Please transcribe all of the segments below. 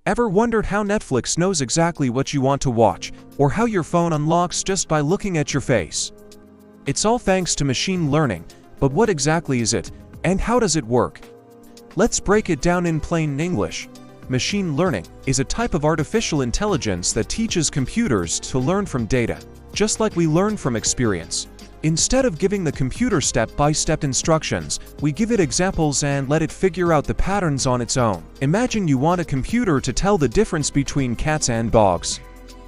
Ever wondered how Netflix knows exactly what you want to watch, or how your phone unlocks just by looking at your face? It's all thanks to machine learning, but what exactly is it, and how does it work? Let's break it down in plain English. Machine learning is a type of artificial intelligence that teaches computers to learn from data, just like we learn from experience. Instead of giving the computer step-by-step instructions, we give it examples and let it figure out the patterns on its own. Imagine you want a computer to tell the difference between cats and dogs.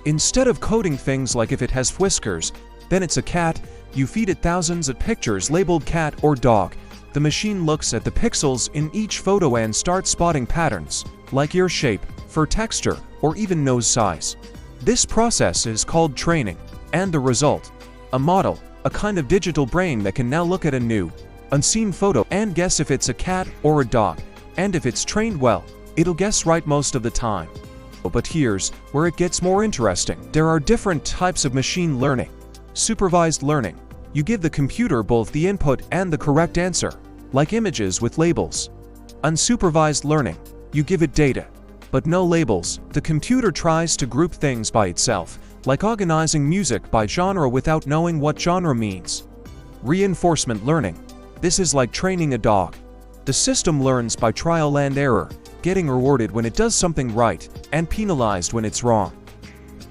Instead of coding things like if it has whiskers, then it's a cat, you feed it thousands of pictures labeled cat or dog. The machine looks at the pixels in each photo and starts spotting patterns, like ear shape, fur texture, or even nose size. This process is called training, and the result, a model, a kind of digital brain that can now look at a new, unseen photo and guess if it's a cat or a dog, and if it's trained well, it'll guess right most of the time. But here's where it gets more interesting. There are different types of machine learning. Supervised learning. You give the computer both the input and the correct answer, like images with labels. Unsupervised learning. You give it data, but no labels. The computer tries to group things by itself, like organizing music by genre without knowing what genre means. Reinforcement learning. This is like training a dog. The system learns by trial and error, getting rewarded when it does something right, and penalized when it's wrong.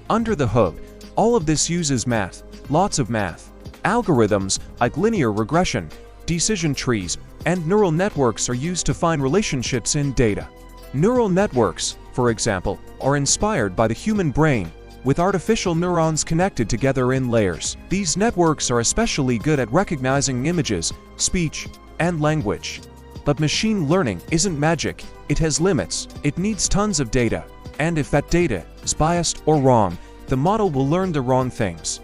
Under the hood, all of this uses math, lots of math. Algorithms like linear regression, decision trees, and neural networks are used to find relationships in data. Neural networks, for example, are inspired by the human brain, with artificial neurons connected together in layers. These networks are especially good at recognizing images, speech, and language. But machine learning isn't magic, it has limits. It needs tons of data, and if that data is biased or wrong, the model will learn the wrong things.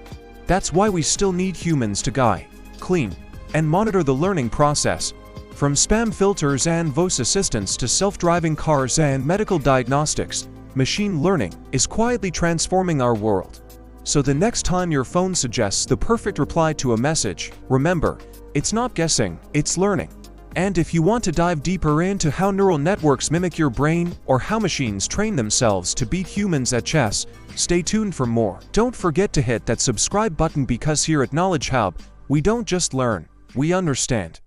That's why we still need humans to guide, clean, and monitor the learning process. From spam filters and voice assistants to self-driving cars and medical diagnostics, machine learning is quietly transforming our world. So the next time your phone suggests the perfect reply to a message, remember, it's not guessing, it's learning. And if you want to dive deeper into how neural networks mimic your brain or how machines train themselves to beat humans at chess, stay tuned for more. Don't forget to hit that subscribe button because here at Knowledge Hub, we don't just learn, we understand.